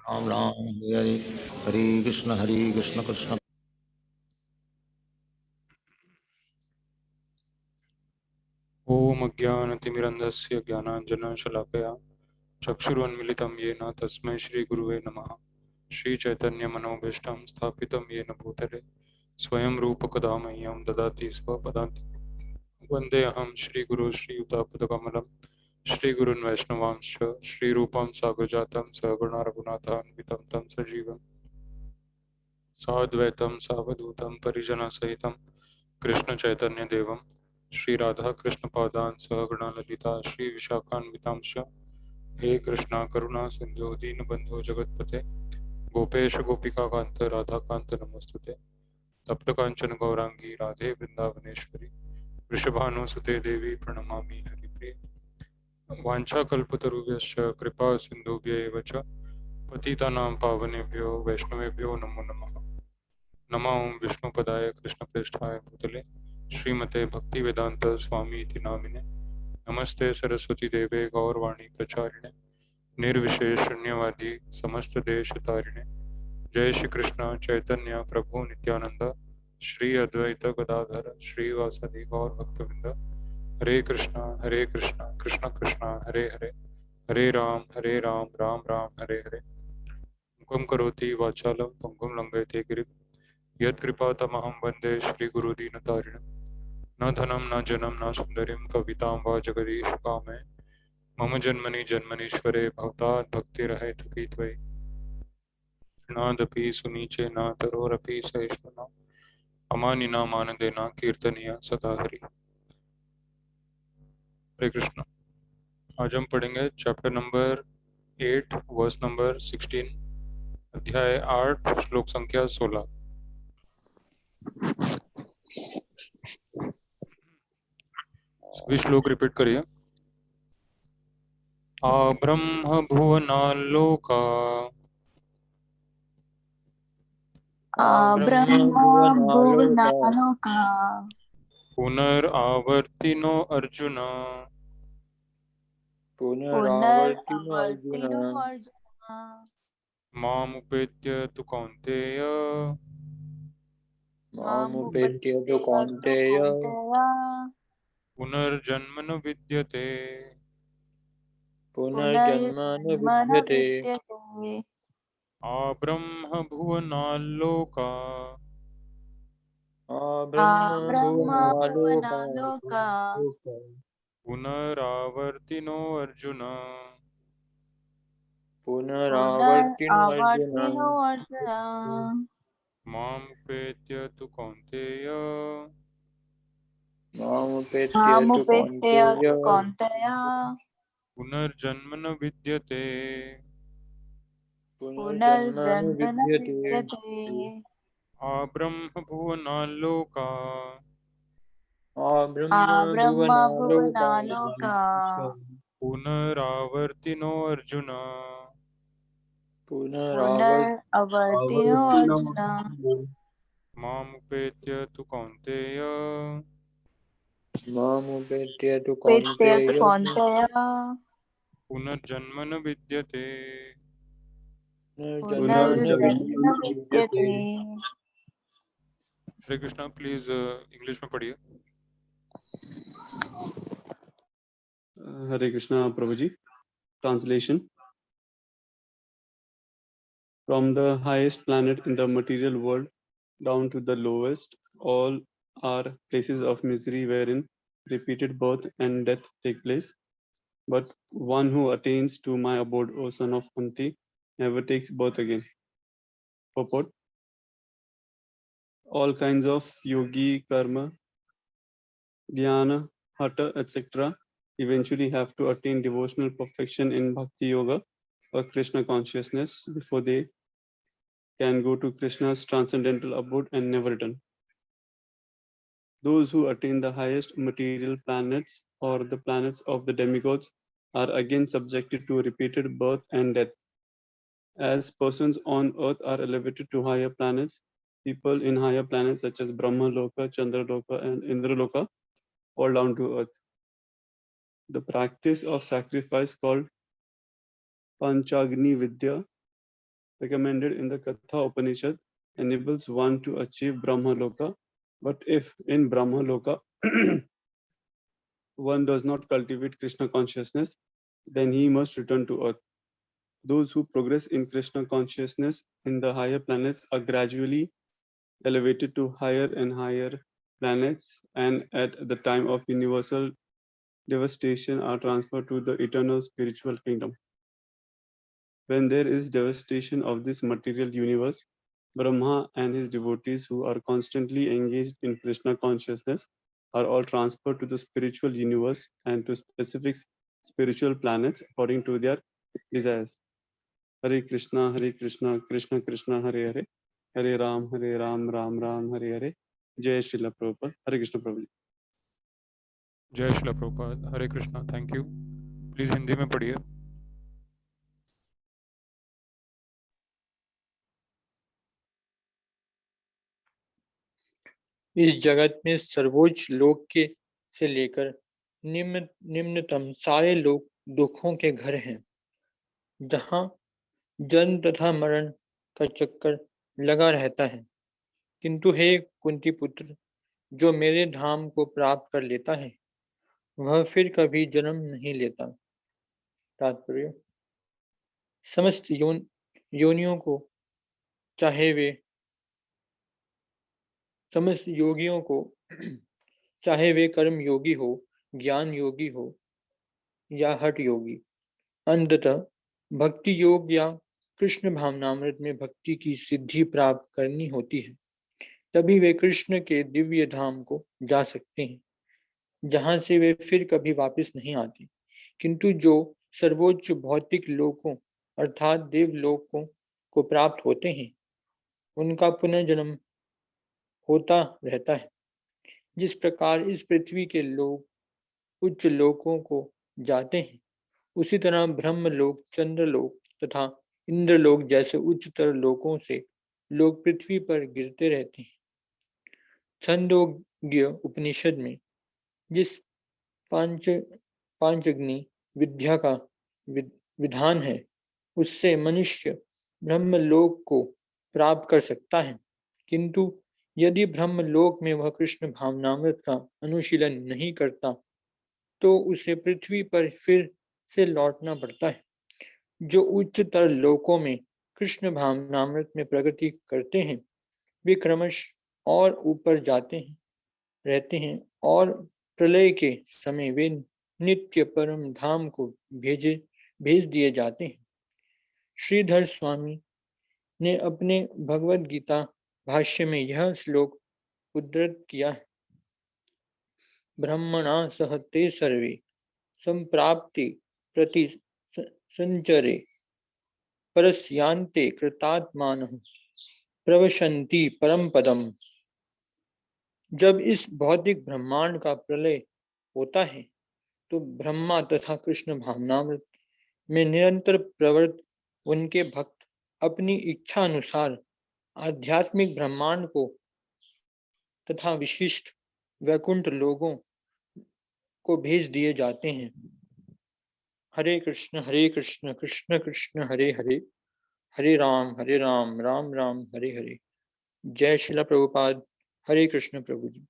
राम राम हरे हरे कृष्ण कृष्ण। ओम अज्ञानतिमिरन्धस्य ज्ञानाञ्जनशलाकया चक्षुरुन्मीलितं येन तस्मै श्रीगुरुवे नमः। श्रीचैतन्यमनोभीष्टं स्थापितं येन भूतले स्वयं रूपकदा मह्यं ददाति स्वपदान्तिकं। वन्देऽहं श्रीगुरुं श्रीयुतापदकमलं श्रीगुरून् वैष्णवांश्च श्रीरूपं साग्रजातं सहगुणा रघुनाथान्वितं तं सजीवं साद्वैतं सावधूतं परिजनसहितं कृष्णचैतन्यदेवं श्रीराधाकृष्णपादान् सहगणा ललिता श्रीविशाखान्वितांश्च। हे कृष्णा करुणा सिंधु दीनबंधु जगतपते गोपेश गोपिकाकांत राधाकांत नमोस्तुते। तप्त कांचन गौरांगी राधे वृंदावनेश्वरी वृषभानुसुते देवी प्रणमामि हरिप्रिये। वाञ्छाकल्पतरुभ्यश्च कृपा सिन्धुभ्य एव च पतितानां पावनेभ्यो वैष्णवेभ्यो नमो नमः। नमो विष्णुपदाय कृष्णप्रेष्ठाय भूतले श्रीमते भक्तिवेदांत स्वामी इति नामिने। नमस्ते सरस्वती देवे गौरवाणी प्रचारिणे निर्विशेष शून्यवादी समस्त देश तारिणे। जय श्री कृष्ण चैतन्य प्रभु नित्यानंद श्री अद्वैत गदाधर श्रीवासदि गौर भक्तवृंद। हरे कृष्णा कृष्ण कृष्ण हरे हरे हरे राम राम राम हरे हरे। मुखं करोति वाचालं पंगुं लंघयते गिरिं यत्कृपातमहं वन्दे श्रीगुरुदीनतारिणं। न धनं न जनं न सुन्दरीं कवितां वा जगदीश कामे मम जन्मनि जन्मनीश्वरे भवतात् भक्तिरहेतुकी त्वयि। नादपि सुनीचे न तरोरपि सहिष्णुना अमानिना मानदेना कीर्तनीय सदा हरि। हरे कृष्ण। आज हम पढ़ेंगे चैप्टर नंबर 8 वर्स नंबर 16, अध्याय 8 श्लोक संख्या 16। सभी श्लोक रिपीट करिए। आब्रह्म भुवनाल्लोका ब्रह्मा भुवनालोका पुनरावर्तिनो अर्जुन पुनरावर्तिनो अर्जुन मामुपेत्य तु कौन्तेय मामुपेत्य तु कौन्तेय पुनर्जन्म न विद्यते। पुनर्जन्म न विद्यते। आब्रह्म भुवनाल्लोका ब्रह्म भुवनालोका पुनरावर्तिनो अर्जुन पुनरावर्तिनो अर्जुन मामुपेत्य तु कौन्तेय मामुपेत्य तु कौन्तेय पुनर्जन्म न विद्यते। पुनर्जन्म न विद्यते। आब्रह्म भुवनाल्लोका ब्रह्म भुवनालोका पुनरावर्तिनो अर्जुन पुनरावर्तिनो अर्जुन मामुपेत्य तु कौन्तेय मामुपेत्य तु कौन्तेय पुनर्जन्म न विद्यते। पुनर्जन्म न विद्यते। हरे कृष्णा। प्लीज इंग्लिश में पढ़िए। Hare Krishna Prabhuji. Translation. From the highest planet in the material world down to the lowest, all are places of misery wherein repeated birth and death take place. But one who attains to my abode, O son of Kunti, never takes birth again. Purport. All kinds of yogi, karma, dhyana, hatha, etc. eventually have to attain devotional perfection in bhakti yoga or Krishna consciousness before they can go to Krishna's transcendental abode and never return. Those who attain the highest material planets or the planets of the demigods are again subjected to repeated birth and death. As persons on earth are elevated to higher planets, people in higher planets such as Brahma Loka, Chandra Loka, and Indra Loka fall down to earth. The practice of sacrifice called Panchagni Vidya recommended in the Katha Upanishad enables one to achieve Brahma Loka. But if in Brahma Loka one does not cultivate Krishna consciousness, then he must return to earth. Those who progress in Krishna consciousness in the higher planets are gradually elevated to higher and higher planets, and at the time of universal devastation are transferred to the eternal spiritual kingdom. When there is devastation of this material universe, Brahma and his devotees who are constantly engaged in Krishna consciousness are all transferred to the spiritual universe and to specific spiritual planets according to their desires. Hare Krishna, Krishna Krishna, Hare Hare, Hare Ram, Ram Ram, Hare Hare. Jai Srila Prabhupada. Hare Krishna Prabhuji. जय Srila Prabhupada. Hare Krishna. Thank you. Please Hindi में पढ़िए। इस जगत में सर्वोच्च लोक के से लेकर निम्नतम सारे लोग दुखों के घर हैं, जहाँ जन्म तथा मरण का चक्कर लगा रहता है। किंतु हे कुंती पुत्र, जो मेरे धाम को प्राप्त कर लेता है वह फिर कभी जन्म नहीं लेता। तात्पर्य: समस्त योनियों को, चाहे वे समस्त योगियों को चाहे वे कर्म योगी हो, ज्ञान योगी हो या हठ योगी, अंततः भक्ति योग या कृष्ण भावनामृत में भक्ति की सिद्धि प्राप्त करनी होती है, तभी वे कृष्ण के दिव्य धाम को जा सकते हैं, जहां से वे फिर कभी वापस नहीं आते। किंतु जो सर्वोच्च भौतिक लोकों अर्थात देवलोकों को प्राप्त होते हैं, उनका पुनर्जन्म होता रहता है। जिस प्रकार इस पृथ्वी के लोग उच्च लोकों को जाते हैं, उसी तरह ब्रह्मलोक, चंद्रलोक तथा इंद्रलोक जैसे उच्चतर लोकों से लोग पृथ्वी पर गिरते रहते हैं। छंदोग्य उपनिषद में जिस पांचग्नि विद्या का विधान है, उससे मनुष्य ब्रह्मलोक को प्राप्त कर सकता है। किंतु यदि ब्रह्मलोक में वह कृष्ण भावनामृत का अनुशीलन नहीं करता, तो उसे पृथ्वी पर फिर से लौटना पड़ता है। जो उच्चतर लोकों में कृष्ण भावनामृत में प्रगति करते हैं, वे क्रमश और ऊपर जाते हैं रहते हैं और प्रलय के समय वे नित्य परम धाम को भेज दिए जाते हैं। श्रीधर स्वामी ने अपने भगवद गीता भाष्य में यह श्लोक उद्धृत किया है। ब्रह्मणा सह ते सर्वे संप्राप्ति प्रति संचरे परस्यांते कृतात्मानः प्रवशन्ति परम पदम। जब इस भौतिक ब्रह्मांड का प्रलय होता है, तो ब्रह्मा तथा कृष्ण भावनामृत में निरंतर प्रवृत्त उनके भक्त अपनी इच्छा अनुसार आध्यात्मिक ब्रह्मांड को तथा विशिष्ट वैकुंठ लोगों को भेज दिए जाते हैं। हरे कृष्ण कृष्ण कृष्ण हरे हरे, हरे राम राम राम हरे हरे। जय श्रील प्रभुपाद। हरे कृष्ण प्रभु जी।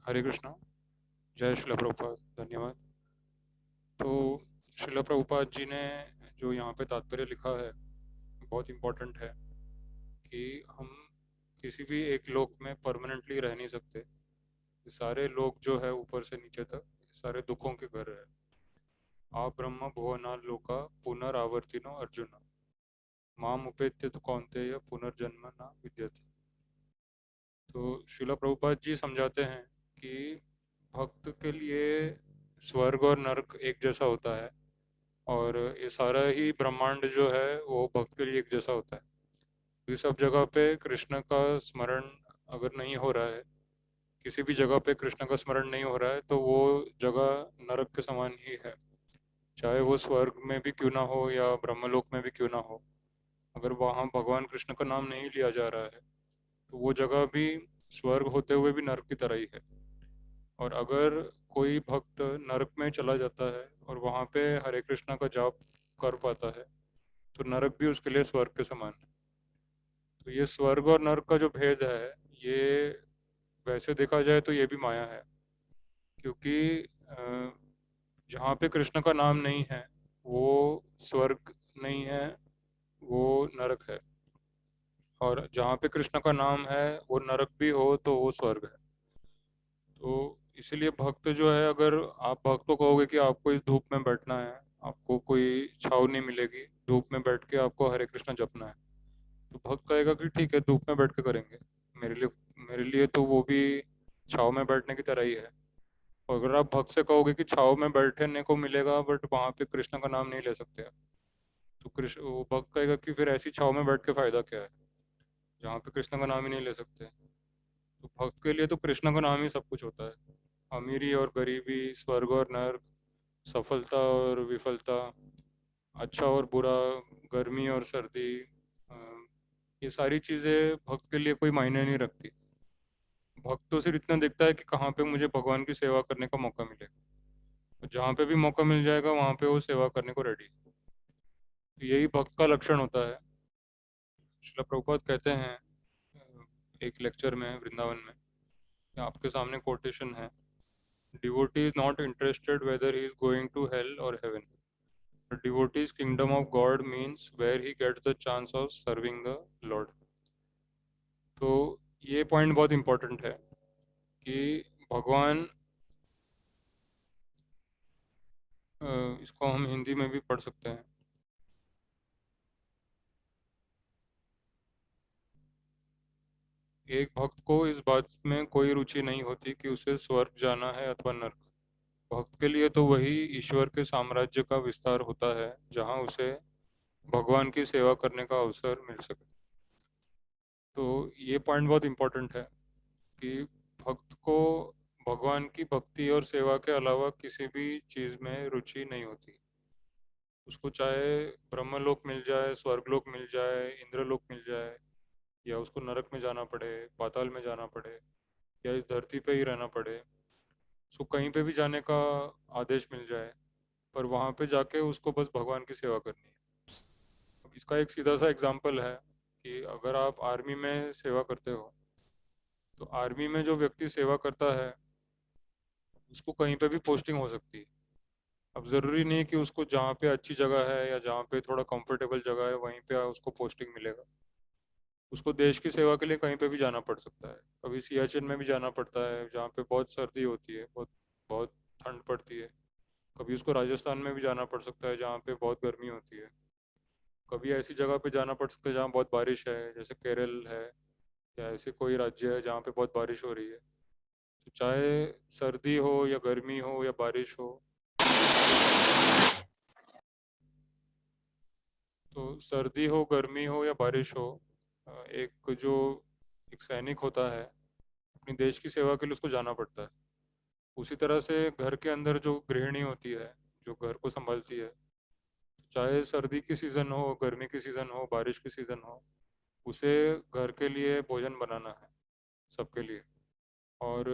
हरे कृष्णा। जय श्रील प्रभुपाद। धन्यवाद। तो श्रील प्रभुपाद जी ने जो यहाँ पे तात्पर्य लिखा है बहुत इम्पोर्टेंट है कि हम किसी भी एक लोक में परमानेंटली रह नहीं सकते। ये सारे लोग जो है ऊपर से नीचे तक सारे दुखों के घर है। आप ब्रह्म भुवना लोका पुनरावर्तिनो अर्जुन माम उपेत्य तो कौन्तेय पुनर्जन्म न विद्यते। तो श्रील प्रभुपाद जी समझाते हैं कि भक्त के लिए स्वर्ग और नरक एक जैसा होता है, और ये सारा ही ब्रह्मांड जो है वो भक्त के लिए एक जैसा होता है। इस सब जगह पे कृष्ण का स्मरण अगर नहीं हो रहा है, किसी भी जगह पे कृष्ण का स्मरण नहीं हो रहा है, तो वो जगह नरक के समान ही है, चाहे वो स्वर्ग में भी क्यों ना हो या ब्रह्मलोक में भी क्यों ना हो। अगर वहाँ भगवान कृष्ण का नाम नहीं लिया जा रहा है तो वो जगह भी स्वर्ग होते हुए भी नरक की तरह ही है। और अगर कोई भक्त नरक में चला जाता है और वहाँ पे हरे कृष्णा का जाप कर पाता है तो नरक भी उसके लिए स्वर्ग के समान है। तो ये स्वर्ग और नरक का जो भेद है, ये वैसे देखा जाए तो ये भी माया है, क्योंकि जहाँ पे कृष्ण का नाम नहीं है वो स्वर्ग नहीं है, वो नरक है। और जहाँ पे कृष्ण का नाम है वो नरक भी हो तो वो स्वर्ग है। तो इसीलिए भक्त जो है, अगर आप भक्त को कहोगे कि आपको इस धूप में बैठना है, आपको कोई छाव नहीं मिलेगी, धूप में बैठ के आपको हरे कृष्ण जपना है, तो भक्त कहेगा कि ठीक है धूप में बैठ के करेंगे। मेरे लिए तो वो भी छाव में बैठने की तरह ही है। और अगर आप भक्त से कहोगे कि छाव में बैठने को मिलेगा बट वहाँ पे कृष्ण का नाम नहीं ले सकते आप, तो कृष्ण वो भक्त कहेगा कि फिर ऐसी छाव में बैठ के फायदा क्या है जहाँ पे कृष्ण का नाम ही नहीं ले सकते। तो भक्त के लिए तो कृष्ण का नाम ही सब कुछ होता है। अमीरी और गरीबी, स्वर्ग और नर्क, सफलता और विफलता, अच्छा और बुरा, गर्मी और सर्दी, अ, ये सारी चीज़ें भक्त के लिए कोई मायने नहीं रखती। भक्त तो सिर्फ इतना देखता है कि कहाँ पे मुझे भगवान की सेवा करने का मौका मिलेगा, तो जहाँ पे भी मौका मिल जाएगा वहाँ पे वो सेवा करने को रेडी है। तो यही भक्त का लक्षण होता है। श्रील प्रभुपाद कहते हैं एक लेक्चर में वृंदावन में, कि आपके सामने कोटेशन है, devotee is not interested whether he is going to hell और heaven, the devotee's kingdom of God means where he gets the chance of serving the Lord. तो ये पॉइंट बहुत इंपॉर्टेंट है कि भगवान, इसको हम हिंदी में भी पढ़ सकते हैं। एक भक्त को इस बात में कोई रुचि नहीं होती कि उसे स्वर्ग जाना है अथवा नर्क। भक्त के लिए तो वही ईश्वर के साम्राज्य का विस्तार होता है जहाँ उसे भगवान की सेवा करने का अवसर मिल सके। तो ये पॉइंट बहुत इम्पोर्टेंट है कि भक्त को भगवान की भक्ति और सेवा के अलावा किसी भी चीज़ में रुचि नहीं होती। उसको चाहे ब्रह्मलोक मिल जाए, स्वर्गलोक मिल जाए, इंद्रलोक मिल जाए, या उसको नरक में जाना पड़े, पाताल में जाना पड़े, या इस धरती पे ही रहना पड़े, उसको कहीं पे भी जाने का आदेश मिल जाए, पर वहाँ पे जाके उसको बस भगवान की सेवा करनी है। अब इसका एक सीधा सा एग्जाम्पल है कि अगर आप आर्मी में सेवा करते हो, तो आर्मी में जो व्यक्ति सेवा करता है उसको कहीं पे भी पोस्टिंग हो सकती है। अब ज़रूरी नहीं कि उसको जहाँ पे अच्छी जगह है या जहाँ पे थोड़ा कंफर्टेबल जगह है वहीं पे उसको पोस्टिंग मिलेगा। उसको देश की सेवा के लिए कहीं पे भी जाना पड़ सकता है। कभी सियाचिन में भी जाना पड़ता है जहाँ पे बहुत सर्दी होती है, बहुत बहुत ठंड पड़ती है। कभी उसको राजस्थान में भी जाना पड़ सकता है जहाँ पे बहुत गर्मी होती है। कभी ऐसी जगह पे जाना पड़ सकता है जहाँ बहुत बारिश है, जैसे केरल है, या ऐसे कोई राज्य है जहाँ पे बहुत बारिश हो रही है। तो चाहे सर्दी हो या गर्मी हो या बारिश हो, तो सर्दी हो, गर्मी हो या बारिश हो, एक जो एक सैनिक होता है अपनी देश की सेवा के लिए उसको जाना पड़ता है। उसी तरह से घर के अंदर जो गृहिणी होती है, जो घर को संभालती है, चाहे सर्दी की सीज़न हो, गर्मी की सीज़न हो, बारिश की सीज़न हो, उसे घर के लिए भोजन बनाना है सबके लिए। और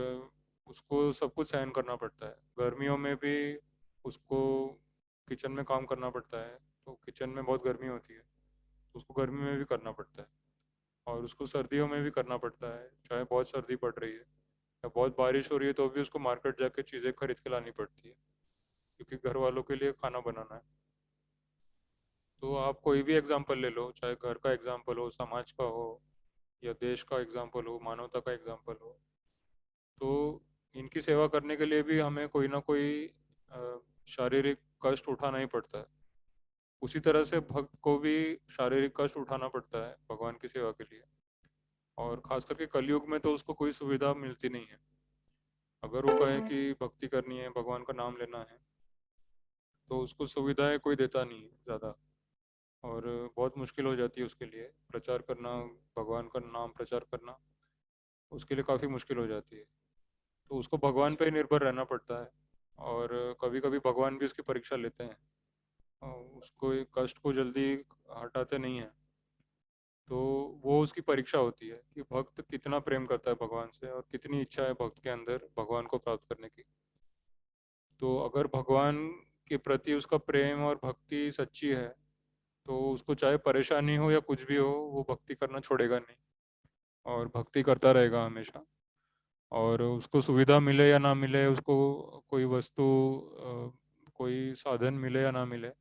उसको सब कुछ सहन करना पड़ता है। गर्मियों में भी उसको किचन में काम करना पड़ता है, तो किचन में बहुत गर्मी होती है तो उसको गर्मी में भी करना पड़ता है। और उसको सर्दियों में भी करना पड़ता है, चाहे बहुत सर्दी पड़ रही है या बहुत बारिश हो रही है तो भी उसको मार्केट जाके चीज़ें खरीद के लानी पड़ती है, क्योंकि घर वालों के लिए खाना बनाना है। तो आप कोई भी एग्जाम्पल ले लो, चाहे घर का एग्जाम्पल हो, समाज का हो, या देश का एग्जाम्पल हो, मानवता का एग्जाम्पल हो, तो इनकी सेवा करने के लिए भी हमें कोई ना कोई शारीरिक कष्ट उठाना ही पड़ता है। उसी तरह से भक्त को भी शारीरिक कष्ट उठाना पड़ता है भगवान की सेवा के लिए। और खास करके कलयुग में तो उसको कोई सुविधा मिलती नहीं है। अगर वो कहे कि भक्ति करनी है, भगवान का नाम लेना है, तो उसको सुविधाएं कोई देता नहीं है ज़्यादा, और बहुत मुश्किल हो जाती है उसके लिए प्रचार करना, भगवान का नाम प्रचार करना उसके लिए काफ़ी मुश्किल हो जाती है। तो उसको भगवान पे ही निर्भर रहना पड़ता है। और कभी कभी भगवान भी उसकी परीक्षा लेते हैं, उसको एक कष्ट को जल्दी हटाते नहीं हैं। तो वो उसकी परीक्षा होती है कि भक्त कितना प्रेम करता है भगवान से और कितनी इच्छा है भक्त के अंदर भगवान को प्राप्त करने की। तो अगर भगवान के प्रति उसका प्रेम और भक्ति सच्ची है तो उसको चाहे परेशानी हो या कुछ भी हो वो भक्ति करना छोड़ेगा नहीं और भक्ति करता रहेगा हमेशा। और उसको सुविधा मिले या ना मिले, उसको कोई वस्तु कोई साधन मिले या ना मिले,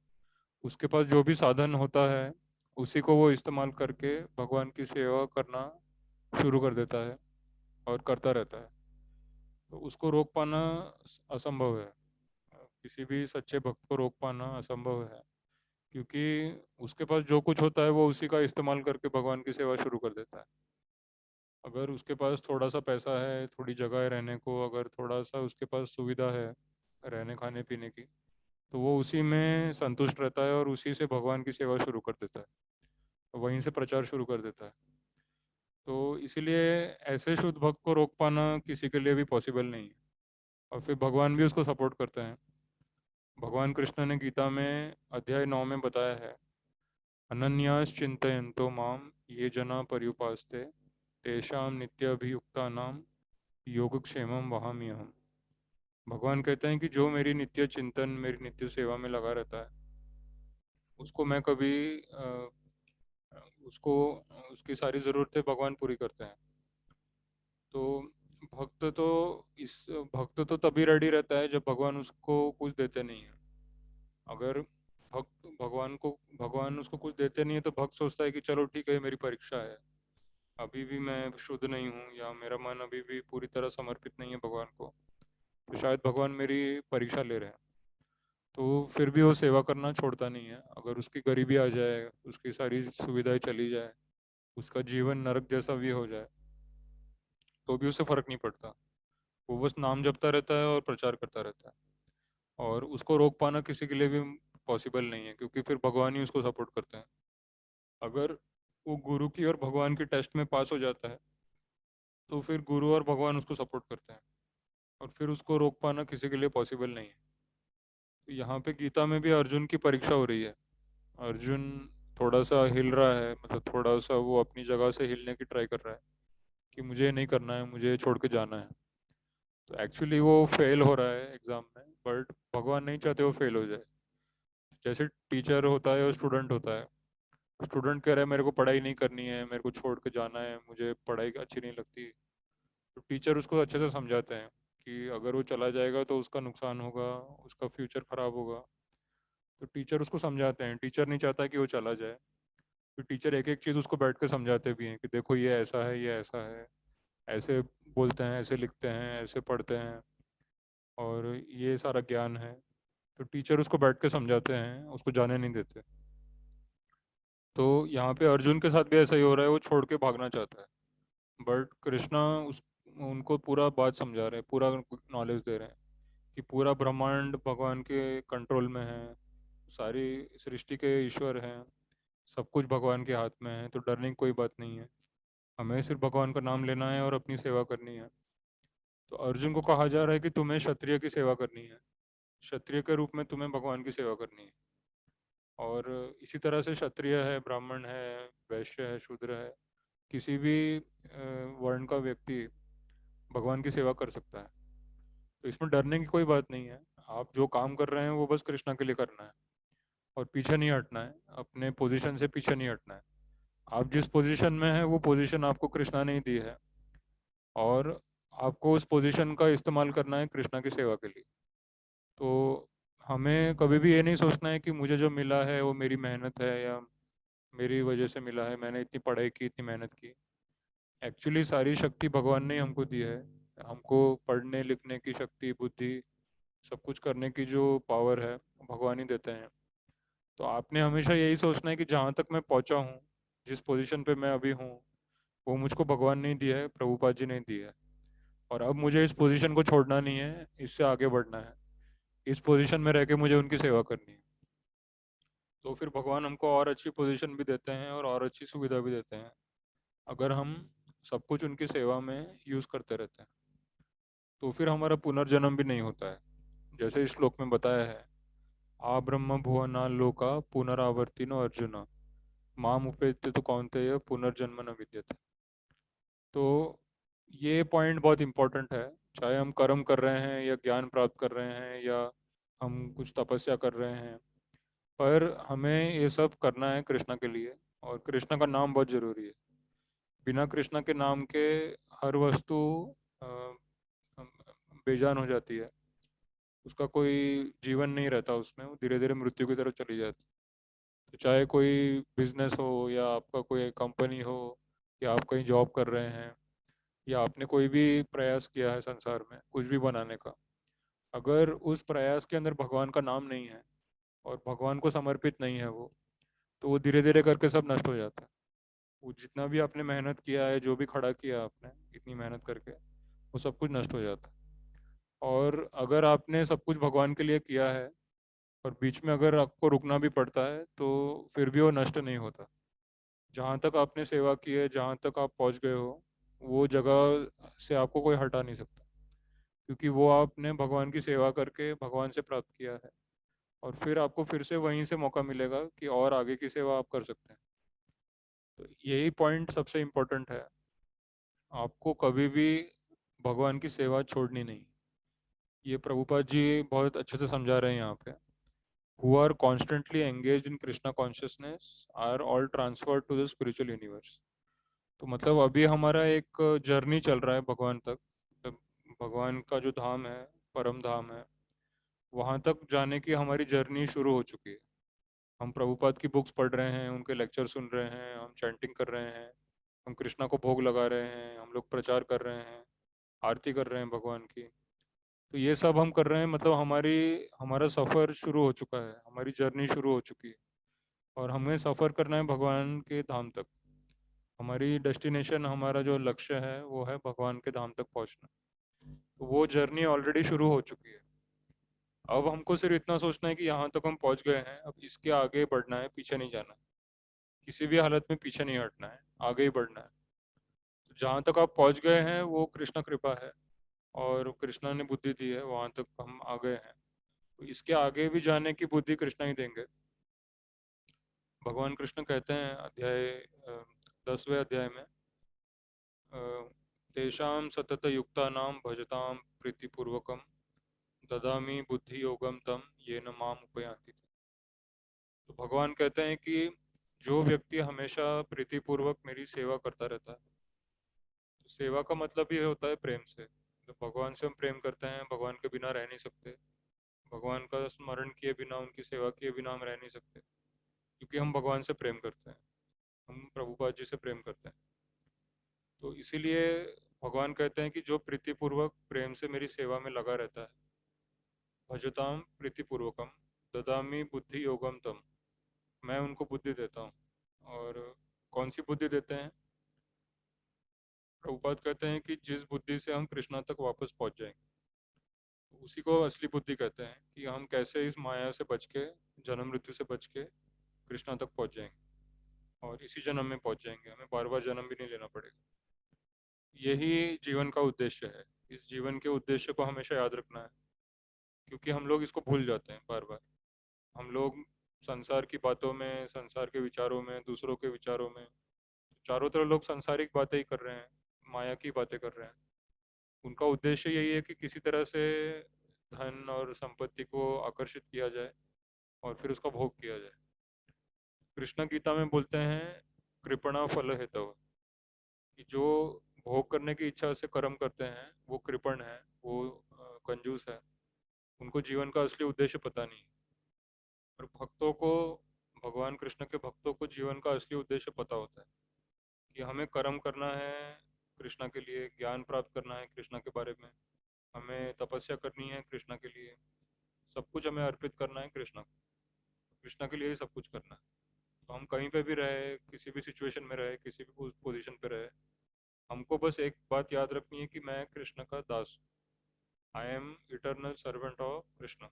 उसके पास जो भी साधन होता है उसी को वो इस्तेमाल करके भगवान की सेवा करना शुरू कर देता है और करता रहता है। तो उसको रोक पाना असंभव है। किसी भी सच्चे भक्त को रोक पाना असंभव है, क्योंकि उसके पास जो कुछ होता है वो उसी का इस्तेमाल करके भगवान की सेवा शुरू कर देता है। अगर उसके पास थोड़ा सा पैसा है, थोड़ी जगह है रहने को, अगर थोड़ा सा उसके पास सुविधा है रहने खाने पीने की, तो वो उसी में संतुष्ट रहता है और उसी से भगवान की सेवा शुरू कर देता है, वहीं से प्रचार शुरू कर देता है। तो इसीलिए ऐसे शुद्ध भक्त को रोक पाना किसी के लिए भी पॉसिबल नहीं है। और फिर भगवान भी उसको सपोर्ट करते हैं। भगवान कृष्ण ने गीता में अध्याय 9 में बताया है, अनन्यास चिंतयन्तो माम ये जना पर्युपास्ते तेषां नित्याभियुक्तानां योगक्षेमम वहामि अहम्। भगवान कहते हैं कि जो मेरी नित्य चिंतन, मेरी नित्य सेवा में लगा रहता है, उसको मैं कभी उसको उसकी सारी ज़रूरतें भगवान पूरी करते हैं। तो भक्त तो इस भक्त तो तभी रेडी रहता है जब भगवान उसको कुछ देते नहीं है। अगर भगवान उसको कुछ देते नहीं है तो भक्त सोचता है कि चलो ठीक है, मेरी परीक्षा है, अभी भी मैं शुद्ध नहीं हूँ या मेरा मन अभी भी पूरी तरह समर्पित नहीं है भगवान को, तो शायद भगवान मेरी परीक्षा ले रहे हैं। तो फिर भी वो सेवा करना छोड़ता नहीं है। अगर उसकी गरीबी आ जाए, उसकी सारी सुविधाएं चली जाए, उसका जीवन नरक जैसा भी हो जाए, तो भी उसे फर्क नहीं पड़ता। वो बस नाम जपता रहता है और प्रचार करता रहता है। और उसको रोक पाना किसी के लिए भी पॉसिबल नहीं है, क्योंकि फिर भगवान ही उसको सपोर्ट करते हैं। अगर वो गुरु की और भगवान की टेस्ट में पास हो जाता है तो फिर गुरु और भगवान उसको सपोर्ट करते हैं और फिर उसको रोक पाना किसी के लिए पॉसिबल नहीं है। तो यहाँ पे गीता में भी अर्जुन की परीक्षा हो रही है। अर्जुन थोड़ा सा हिल रहा है, मतलब थोड़ा सा वो अपनी जगह से हिलने की ट्राई कर रहा है कि मुझे नहीं करना है, मुझे छोड़ के जाना है। तो एक्चुअली वो फेल हो रहा है एग्जाम में, बट भगवान नहीं चाहते वो फेल हो जाए। जैसे टीचर होता है और स्टूडेंट होता है। स्टूडेंट कह रहा है मेरे को पढ़ाई नहीं करनी है, मेरे को छोड़ के जाना है, मुझे पढ़ाई अच्छी नहीं लगती, तो टीचर उसको अच्छे से समझाते हैं कि अगर वो चला जाएगा तो उसका नुकसान होगा, उसका फ्यूचर खराब होगा। तो टीचर उसको समझाते हैं, टीचर नहीं चाहता कि वो चला जाए। तो टीचर एक एक चीज़ उसको बैठ के समझाते भी हैं कि देखो ये ऐसा है, ये ऐसा है, ऐसे बोलते हैं, ऐसे लिखते हैं, ऐसे पढ़ते हैं, और ये सारा ज्ञान है। तो टीचर उसको बैठ के समझाते हैं, उसको जाने नहीं देते। तो यहाँ पे अर्जुन के साथ भी ऐसा ही हो रहा है, वो छोड़ के भागना चाहता है, बट कृष्णा उस उनको पूरा बात समझा रहे हैं, पूरा नॉलेज दे रहे हैं कि पूरा ब्रह्मांड भगवान के कंट्रोल में है, सारी सृष्टि के ईश्वर हैं, सब कुछ भगवान के हाथ में है, तो डरने की कोई बात नहीं है, हमें सिर्फ भगवान का नाम लेना है और अपनी सेवा करनी है। तो अर्जुन को कहा जा रहा है कि तुम्हें क्षत्रिय की सेवा करनी है, क्षत्रिय के रूप में तुम्हें भगवान की सेवा करनी है। और इसी तरह से क्षत्रिय है, ब्राह्मण है, वैश्य है, शूद्र है, किसी भी वर्ण का व्यक्ति भगवान की सेवा कर सकता है। तो इसमें डरने की कोई बात नहीं है। आप जो काम कर रहे हैं वो बस कृष्णा के लिए करना है और पीछे नहीं हटना है, अपने पोजीशन से पीछे नहीं हटना है। आप जिस पोजीशन में हैं वो पोजीशन आपको कृष्णा ने ही दी है, और आपको उस पोजीशन का इस्तेमाल करना है कृष्णा की सेवा के लिए। तो हमें कभी भी ये नहीं सोचना है कि मुझे जो मिला है वो मेरी मेहनत है या मेरी वजह से मिला है, मैंने इतनी पढ़ाई की, इतनी मेहनत की। एक्चुअली सारी शक्ति भगवान ने ही हमको दी है। हमको पढ़ने लिखने की शक्ति, बुद्धि, सब कुछ करने की जो पावर है भगवान ही देते हैं। तो आपने हमेशा यही सोचना है कि जहाँ तक मैं पहुँचा हूँ, जिस पोजीशन पे मैं अभी हूँ, वो मुझको भगवान ने दी है, प्रभुपाद जी ने दी है। और अब मुझे इस पोजीशन को छोड़ना नहीं है, इससे आगे बढ़ना है, इस पोजीशन में रह के मुझे उनकी सेवा करनी है। तो फिर भगवान हमको और अच्छी पोजीशन भी देते हैं और अच्छी सुविधा भी देते हैं, अगर हम सब कुछ उनकी सेवा में यूज़ करते रहते हैं। तो फिर हमारा पुनर्जन्म भी नहीं होता है। जैसे इस श्लोक में बताया है, आ ब्रह्म भुवना लोका पुनरावर्तिनो अर्जुन, माम उपेत्य तो कौन्तेय पुनर्जन्म न विद्यते। तो ये पॉइंट बहुत इम्पोर्टेंट है। चाहे हम कर्म कर रहे हैं या ज्ञान प्राप्त कर रहे हैं या हम कुछ तपस्या कर रहे हैं, पर हमें ये सब करना है कृष्णा के लिए, और कृष्णा का नाम बहुत ज़रूरी है। बिना कृष्णा के नाम के हर वस्तु अ, बेजान हो जाती है, उसका कोई जीवन नहीं रहता उसमें, वो धीरे धीरे मृत्यु की तरफ चली जाती है। तो चाहे कोई बिजनेस हो या आपका कोई कंपनी हो या आप कहीं जॉब कर रहे हैं या आपने कोई भी प्रयास किया है संसार में कुछ भी बनाने का, अगर उस प्रयास के अंदर भगवान का नाम नहीं है और भगवान को समर्पित नहीं है वो, तो वो धीरे धीरे करके सब नष्ट हो जाता है। वो जितना भी आपने मेहनत किया है, जो भी खड़ा किया आपने इतनी मेहनत करके, वो सब कुछ नष्ट हो जाता है। और अगर आपने सब कुछ भगवान के लिए किया है और बीच में अगर आपको रुकना भी पड़ता है, तो फिर भी वो नष्ट नहीं होता। जहाँ तक आपने सेवा की है, जहाँ तक आप पहुँच गए हो, वो जगह से आपको कोई हटा नहीं सकता, क्योंकि वो आपने भगवान की सेवा करके भगवान से प्राप्त किया है। और फिर आपको फिर से वहीं से मौका मिलेगा कि और आगे की सेवा आप कर सकते हैं। तो यही पॉइंट सबसे इम्पोर्टेंट है, आपको कभी भी भगवान की सेवा छोड़नी नहीं। ये प्रभुपाद जी बहुत अच्छे से समझा रहे हैं यहाँ पे। Who are constantly engaged in Krishna consciousness are all transferred to the spiritual universe। तो मतलब अभी हमारा एक जर्नी चल रहा है भगवान तक। तो भगवान का जो धाम है, परम धाम है, वहाँ तक जाने की हमारी जर्नी शुरू हो चुकी है। हम प्रभुपाद की बुक्स पढ़ रहे हैं, उनके लेक्चर सुन रहे हैं, हम चैंटिंग कर रहे हैं, हम कृष्णा को भोग लगा रहे हैं, हम लोग प्रचार कर रहे हैं, आरती कर रहे हैं भगवान की। तो ये सब हम कर रहे हैं, मतलब हमारा सफ़र शुरू हो चुका है, हमारी जर्नी शुरू हो चुकी है। और हमें सफ़र करना है भगवान के धाम तक। हमारी डेस्टिनेशन, हमारा जो लक्ष्य है वो है भगवान के धाम तक पहुंचना। तो वो जर्नी ऑलरेडी शुरू हो चुकी है। अब हमको सिर्फ इतना सोचना है कि यहाँ तक हम पहुंच गए हैं, अब इसके आगे बढ़ना है, पीछे नहीं जाना। किसी भी हालत में पीछे नहीं हटना है, आगे ही बढ़ना है। तो जहाँ तक आप पहुंच गए हैं वो कृष्णा कृपा है, और कृष्णा ने बुद्धि दी है, वहाँ तक हम आ गए हैं। तो इसके आगे भी जाने की बुद्धि कृष्णा ही देंगे। भगवान कृष्ण कहते हैं अध्याय 10वें अध्याय में, तेषां सतत युक्तानां भजतां प्रीतिपूर्वकं ददामि बुद्धि योगम तम येन माम उपयान्ति। तो भगवान कहते हैं कि जो व्यक्ति हमेशा प्रीतिपूर्वक मेरी सेवा करता रहता है, तो सेवा का मतलब ये होता है प्रेम से। तो भगवान से हम प्रेम करते हैं, भगवान के बिना रह नहीं सकते, भगवान का स्मरण किए बिना, उनकी सेवा किए बिना हम रह नहीं सकते, क्योंकि हम भगवान से प्रेम करते हैं, हम प्रभुपाद जी से प्रेम करते हैं। तो इसीलिए भगवान कहते हैं कि जो प्रीतिपूर्वक प्रेम से मेरी सेवा में लगा रहता है, भजताम प्रीतिपूर्वकम ददामी बुद्धि योगम तम, मैं उनको बुद्धि देता हूँ। और कौन सी बुद्धि देते हैं? प्रभुपाद कहते हैं कि जिस बुद्धि से हम कृष्णा तक वापस पहुँच जाएंगे, उसी को असली बुद्धि कहते हैं, कि हम कैसे इस माया से बच के, जन्म मृत्यु से बच के कृष्णा तक पहुँच जाएंगे, और इसी जन्म में पहुँच जाएंगे, हमें बार बार जन्म भी नहीं लेना पड़ेगा। यही जीवन का उद्देश्य है। इस जीवन के उद्देश्य को हमेशा याद रखना है, क्योंकि हम लोग इसको भूल जाते हैं बार बार। हम लोग संसार की बातों में, संसार के विचारों में, दूसरों के विचारों में, चारों तरफ लोग संसारिक बातें ही कर रहे हैं, माया की बातें कर रहे हैं। उनका उद्देश्य यही है कि किसी तरह से धन और संपत्ति को आकर्षित किया जाए और फिर उसका भोग किया जाए। कृष्ण गीता में बोलते हैं कृपणा फल हेतव, कि जो भोग करने की इच्छा से कर्म करते हैं वो कृपण है, वो कंजूस है, उनको जीवन का असली उद्देश्य पता नहीं। और भक्तों को, भगवान कृष्ण के भक्तों को जीवन का असली उद्देश्य पता होता है, कि हमें कर्म करना है कृष्णा के लिए, ज्ञान प्राप्त करना है कृष्णा के बारे में, हमें तपस्या करनी है कृष्णा के लिए, सब कुछ हमें अर्पित करना है कृष्णा को, कृष्णा के लिए ही सब कुछ करना है। तो हम कहीं पे भी रहे, किसी भी सिचुएशन में रहे, किसी भी पोजीशन पे रहे, हमको बस एक बात याद रखनी है कि मैं कृष्ण का दास हूँ। I am eternal servant of Krishna,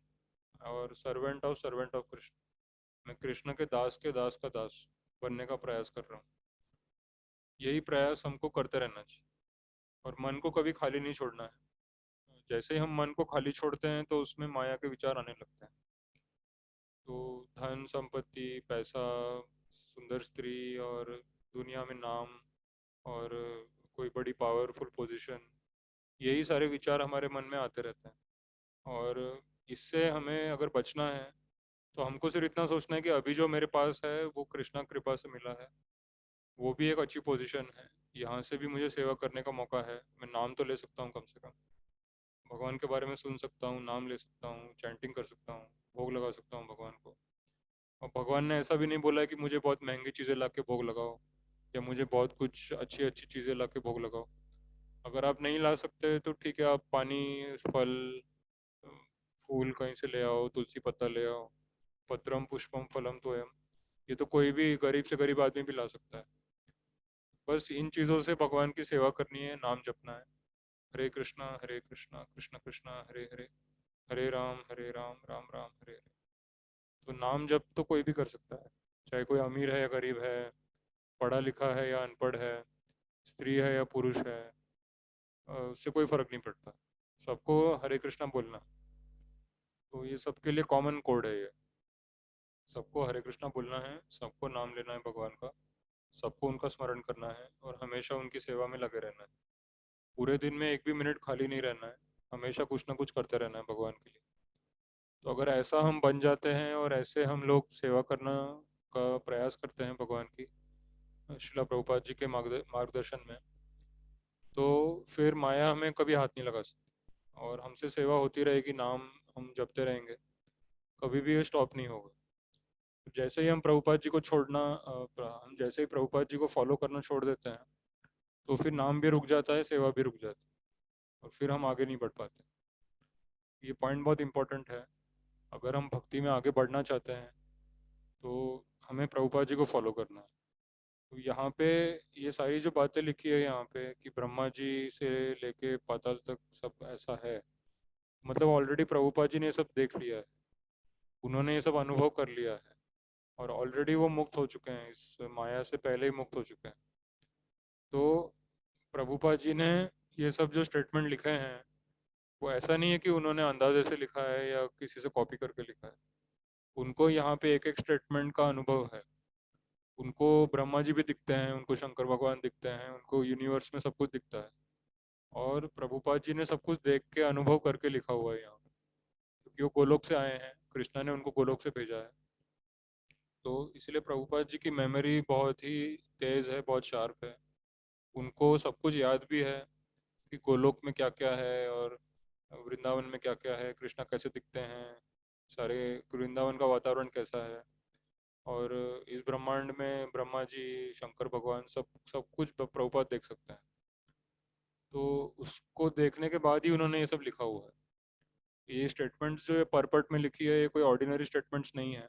और सर्वेंट ऑफ कृष्ण। मैं कृष्ण के दास का दास बनने का प्रयास कर रहा हूँ। यही प्रयास हमको करते रहना चाहिए, और मन को कभी खाली नहीं छोड़ना है। जैसे ही हम मन को खाली छोड़ते हैं तो उसमें माया के विचार आने लगते हैं। तो धन संपत्ति, पैसा, सुंदर स्त्री और दुनिया में नाम और कोई बड़ी पावरफुल पोजीशन, यही सारे विचार हमारे मन में आते रहते हैं। और इससे हमें अगर बचना है तो हमको सिर्फ इतना सोचना है कि अभी जो मेरे पास है वो कृष्णा कृपा से मिला है, वो भी एक अच्छी पोजीशन है, यहाँ से भी मुझे सेवा करने का मौका है। मैं नाम तो ले सकता हूँ, कम से कम भगवान के बारे में सुन सकता हूँ, नाम ले सकता हूँ, चैंटिंग कर सकता हूँ, भोग लगा सकता हूँ भगवान को। और भगवान ने ऐसा भी नहीं बोला है कि मुझे बहुत महंगी चीज़ें ला के भोग लगाओ या मुझे बहुत कुछ अच्छी अच्छी चीज़ें ला के भोग लगाओ। अगर आप नहीं ला सकते तो ठीक है, आप पानी, फल, फूल कहीं से ले आओ, तुलसी पत्ता ले आओ, पत्रम पुष्पम फलम तोयम, ये तो कोई भी गरीब से गरीब आदमी भी ला सकता है। बस इन चीज़ों से भगवान की सेवा करनी है, नाम जपना है। हरे कृष्णा कृष्ण कृष्ण हरे हरे, हरे राम राम राम हरे हरे। तो नाम जप तो कोई भी कर सकता है, चाहे कोई अमीर है या गरीब है, पढ़ा लिखा है या अनपढ़ है, स्त्री है या पुरुष है, उससे कोई फर्क नहीं पड़ता, सबको हरे कृष्णा बोलना। तो ये सबके लिए कॉमन कोड है ये, सबको हरे कृष्णा बोलना है, सबको नाम लेना है भगवान का, सबको उनका स्मरण करना है और हमेशा उनकी सेवा में लगे रहना है। पूरे दिन में एक भी मिनट खाली नहीं रहना है, हमेशा कुछ ना कुछ करते रहना है भगवान के लिए। तो अगर ऐसा हम बन जाते हैं और ऐसे हम लोग सेवा करना का प्रयास करते हैं भगवान की, श्रीला प्रभुपाद जी के मार्गदर्शन में, तो फिर माया हमें कभी हाथ नहीं लगा सकती और हमसे सेवा होती रहेगी, नाम हम जपते रहेंगे, कभी भी ये स्टॉप नहीं होगा। जैसे ही हम प्रभुपाद जी को हम जैसे ही प्रभुपाद जी को फॉलो करना छोड़ देते हैं तो फिर नाम भी रुक जाता है, सेवा भी रुक जाती है और फिर हम आगे नहीं बढ़ पाते। ये पॉइंट बहुत इंपॉर्टेंट है। अगर हम भक्ति में आगे बढ़ना चाहते हैं तो हमें प्रभुपाद जी को फॉलो करना है। तो यहाँ पे ये सारी जो बातें लिखी है यहाँ पे कि ब्रह्मा जी से लेके पाताल तक सब ऐसा है, मतलब ऑलरेडी प्रभुपाद जी ने ये सब देख लिया है, उन्होंने ये सब अनुभव कर लिया है और ऑलरेडी वो मुक्त हो चुके हैं, इस माया से पहले ही मुक्त हो चुके हैं। तो प्रभुपाद जी ने ये सब जो स्टेटमेंट लिखे हैं वो ऐसा नहीं है कि उन्होंने अंदाजे से लिखा है या किसी से कॉपी करके लिखा है, उनको यहाँ पे एक एक स्टेटमेंट का अनुभव है। उनको ब्रह्मा जी भी दिखते हैं, उनको शंकर भगवान दिखते हैं, उनको यूनिवर्स में सब कुछ दिखता है और प्रभुपाद जी ने सब कुछ देख के अनुभव करके लिखा हुआ है यहाँ पे, क्योंकि वो गोलोक से आए हैं, कृष्णा ने उनको गोलोक से भेजा है। तो इसलिए प्रभुपाद जी की मेमोरी बहुत ही तेज है, बहुत शार्प है, उनको सब कुछ याद भी है कि गोलोक में क्या क्या है और वृंदावन में क्या क्या है, कृष्णा कैसे दिखते हैं, सारे वृंदावन का वातावरण कैसा है और इस ब्रह्मांड में ब्रह्मा जी, शंकर भगवान, सब सब कुछ प्रभुपाद देख सकते हैं। तो उसको देखने के बाद ही उन्होंने ये सब लिखा हुआ है। ये स्टेटमेंट्स जो है परपट में लिखी है, ये कोई ऑर्डिनरी स्टेटमेंट्स नहीं है,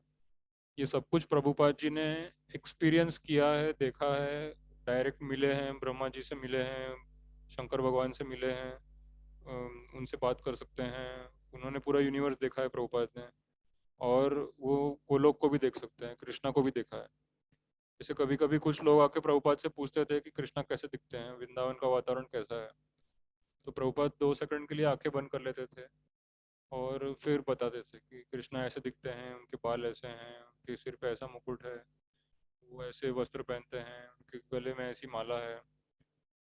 ये सब कुछ प्रभुपाद जी ने एक्सपीरियंस किया है, देखा है, डायरेक्ट मिले हैं, ब्रह्मा जी से मिले हैं, शंकर भगवान से मिले हैं, उनसे बात कर सकते हैं, उन्होंने पूरा यूनिवर्स देखा है प्रभुपाद ने, और वो गोलोक को भी देख सकते हैं, कृष्णा को भी देखा है। जैसे कभी कभी कुछ लोग आके प्रभुपाद से पूछते थे कि कृष्णा कैसे दिखते हैं, वृंदावन का वातावरण कैसा है, तो प्रभुपाद 2 सेकंड के लिए आंखें बंद कर लेते थे और फिर बताते थे कि कृष्णा ऐसे दिखते हैं, उनके बाल ऐसे हैं, उनके सिर पे ऐसा मुकुट है, वो ऐसे वस्त्र पहनते हैं, उनके गले में ऐसी माला है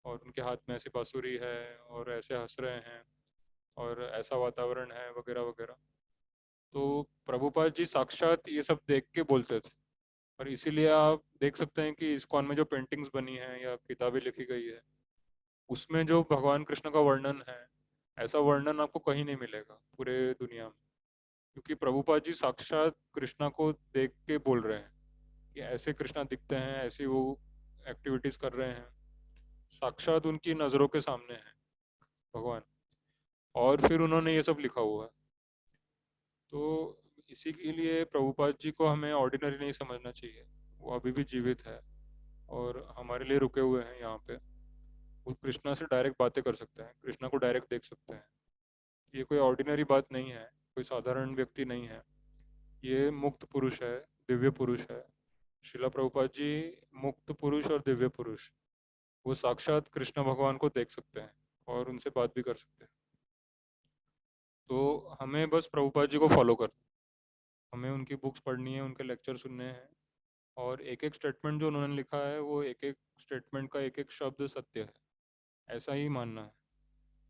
और उनके हाथ में ऐसी बांसुरी है और ऐसे हंस रहे हैं और ऐसा वातावरण है, वगैरह वगैरह। तो प्रभुपाद जी साक्षात ये सब देख के बोलते थे और इसीलिए आप देख सकते हैं कि इस्कॉन में जो पेंटिंग्स बनी हैं या किताबें लिखी गई है उसमें जो भगवान कृष्ण का वर्णन है, ऐसा वर्णन आपको कहीं नहीं मिलेगा पूरे दुनिया में, क्योंकि प्रभुपाद जी साक्षात कृष्णा को देख के बोल रहे हैं कि ऐसे कृष्णा दिखते हैं, ऐसी वो एक्टिविटीज कर रहे हैं, साक्षात उनकी नज़रों के सामने है भगवान, और फिर उन्होंने ये सब लिखा हुआ है। तो इसी के लिए प्रभुपाद जी को हमें ऑर्डिनरी नहीं समझना चाहिए, वो अभी भी जीवित है और हमारे लिए रुके हुए हैं यहाँ पे। वो कृष्णा से डायरेक्ट बातें कर सकते हैं, कृष्णा को डायरेक्ट देख सकते हैं। ये कोई ऑर्डिनरी बात नहीं है, कोई साधारण व्यक्ति नहीं है, ये मुक्त पुरुष है, दिव्य पुरुष है। श्रीला प्रभुपाद जी मुक्त पुरुष और दिव्य पुरुष, वो साक्षात कृष्ण भगवान को देख सकते हैं और उनसे बात भी कर सकते हैं। तो हमें बस प्रभुपाद जी को फॉलो करना, हमें उनकी बुक्स पढ़नी है, उनके लेक्चर सुनने हैं और एक एक स्टेटमेंट जो उन्होंने लिखा है वो एक एक स्टेटमेंट का एक एक शब्द सत्य है, ऐसा ही मानना है,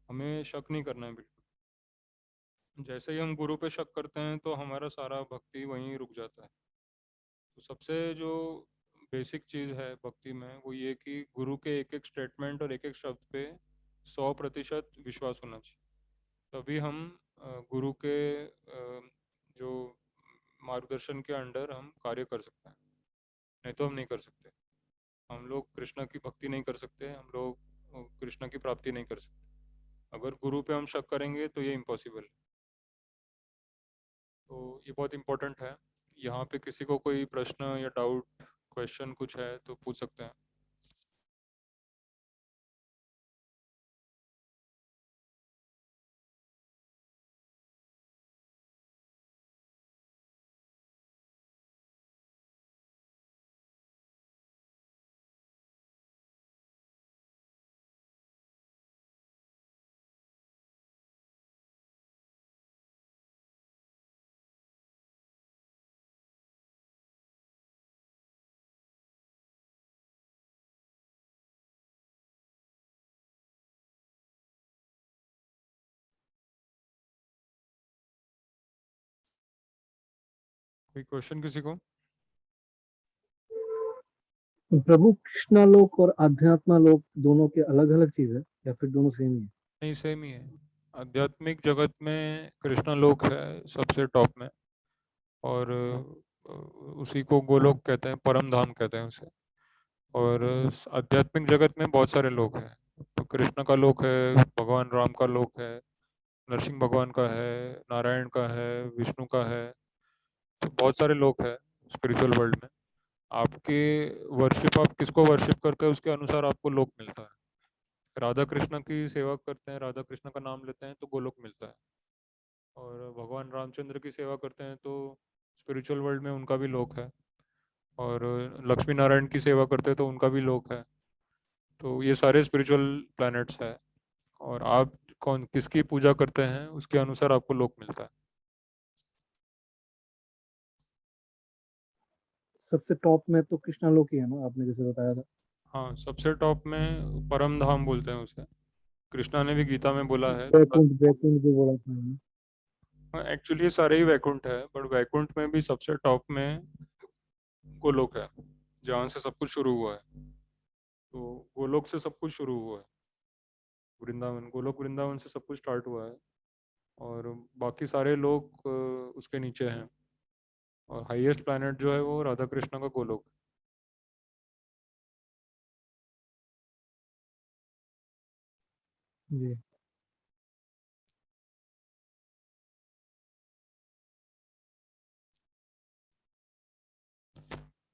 हमें शक नहीं करना है बिल्कुल। जैसे ही हम गुरु पे शक करते हैं तो हमारा सारा भक्ति वहीं रुक जाता है। तो सबसे जो बेसिक चीज़ है भक्ति में वो ये कि गुरु के एक एक स्टेटमेंट और एक एक शब्द पे 100% विश्वास होना चाहिए, तभी हम गुरु के जो मार्गदर्शन के अंडर हम कार्य कर सकते हैं, नहीं तो हम नहीं कर सकते। हम लोग कृष्ण की भक्ति नहीं कर सकते, हम लोग कृष्ण की प्राप्ति नहीं कर सकते। अगर गुरु पे हम शक करेंगे तो ये इम्पॉसिबल है। तो ये बहुत इम्पोर्टेंट है। यहाँ पे किसी को कोई प्रश्न या डाउट क्वेश्चन कुछ है तो पूछ सकते हैं। कोई क्वेश्चन किसी को? प्रभु कृष्णालोक और आध्यात्मालोक दोनों के अलग अलग चीज है या फिर दोनों सेम ही है? नहीं, सेम ही है। आध्यात्मिक जगत में कृष्ण लोक है सबसे टॉप में, और उसी को गोलोक कहते हैं, परम धाम कहते हैं उसे। और आध्यात्मिक जगत में बहुत सारे लोग हैं। तो कृष्ण का लोक है, भगवान राम का लोक है, नरसिंह भगवान का है, नारायण का है, विष्णु का है। तो बहुत सारे लोक है स्पिरिचुअल वर्ल्ड में। आपके वर्शिप, आप किसको वर्शिप करते हैं उसके अनुसार आपको लोक मिलता है। राधा कृष्ण की सेवा करते हैं, राधा कृष्ण का नाम लेते हैं तो गोलोक मिलता है। और भगवान रामचंद्र की सेवा करते हैं तो स्पिरिचुअल वर्ल्ड में उनका भी लोक है। और लक्ष्मी नारायण की सेवा करते हैं तो उनका भी लोक है। तो ये सारे स्पिरिचुअल प्लैनेट्स है, और आप कौन किसकी पूजा करते हैं उसके अनुसार आपको लोक मिलता है। सबसे टॉप में तो कृष्णालोक ही है ना, आपने जैसे बताया था। हाँ, सबसे टॉप में परम धाम बोलते हैं उसे। कृष्णा ने भी गीता में बोला है। वैकुंठ वैकुंठ जो बोला था मैंने। एक्चुअली सारे ही वैकुंठ है, बट वैकुंठ में भी सबसे टॉप में गोलोक है, जहाँ से सब कुछ शुरू हुआ है। तो गोलोक से सब कुछ शुरू हुआ है। वृंदावन, गोलोक वृंदावन से सब कुछ स्टार्ट हुआ है, और बाकी सारे लोग उसके नीचे हैं। और हाईएस्ट प्लैनेट जो है वो राधा कृष्ण का गोलोक। जी।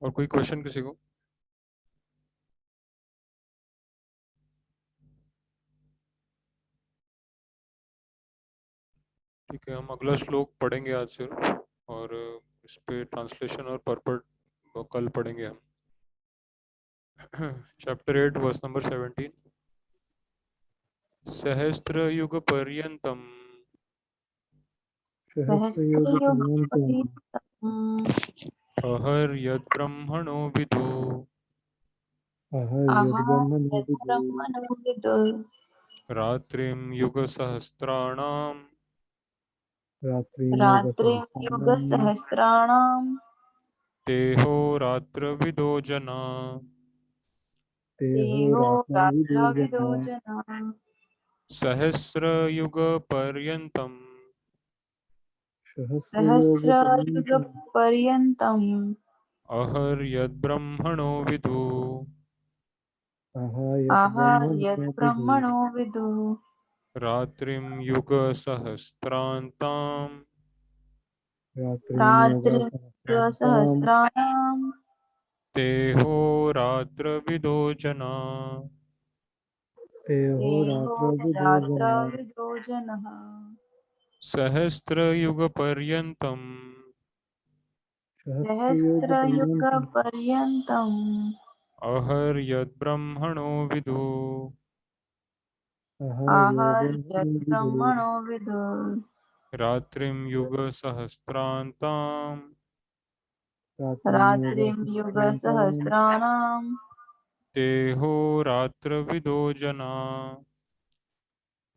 और कोई क्वेश्चन किसी को? ठीक है, हम अगला श्लोक पढ़ेंगे आज सिर्फ, और इस पे ट्रांसलेशन और पर्पट कल पढ़ेंगे हम। Chapter 8 verse number 17। सहस्त्र युग पर्यंतम सहस्रयोग पर्यंतम अहर यद ब्रह्मणो विदु अहर्यद्ब्रह्मणो विदुः ब्रह्मणो विदुः रात्रिम युग सहस्त्राणाम रात्रिं रात्रिं युगसहस्राणां युगसहस्राणां देहो रात्र विदो जना तेहो देहो रात्रविदो रात्रविदो जनाः जनाः सहस्र युग पर्यंतम सहस्रयोगपर्यन्तं सहस्रयुगपर्यन्तम् अहर यद ब्रह्मणो विदु यद्ब्रह्मणो विदुः यद्ब्रह्मणो विदुः रात्रिम युग सहस्त्रांताम रात्रिं रात्रिं युगसहस्रान्तां युगसहस्राणां देहो रात्र विदो जना तेहो देहो रात्रविदो जनाः रात्रविदो जनः सहस्र युग पर्यंतम सहस्रयोगपर्यन्तं सहस्रयुगपर्यन्तम् अहर यद ब्रह्मणो विदु अहर्यद्ब्रह्मणो विदुः यद्ब्रह्मणो विदुः रात्रिम युग सहस्त्रांताम रात्रिं युगसहस्राणां तेहो रात्रविदो जना।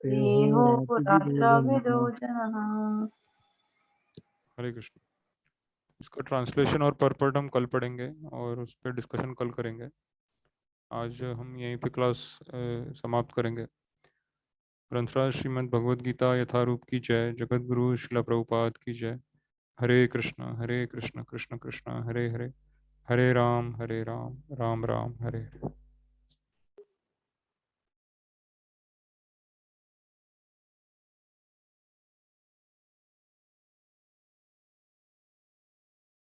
देहो रात्रविदो जनः। हरे कृष्ण। इसका ट्रांसलेशन और परपर्ट हम कल पढ़ेंगे और उस पर डिस्कशन कल करेंगे। आज हम यहीं पे क्लास समाप्त करेंगे। ग्रंथराज श्रीमद् भगवद गीता यथारूप की जय। जगत गुरु शिला प्रभुपाद की जय। हरे कृष्ण कृष्ण कृष्ण हरे हरे, हरे राम राम राम हरे हरे।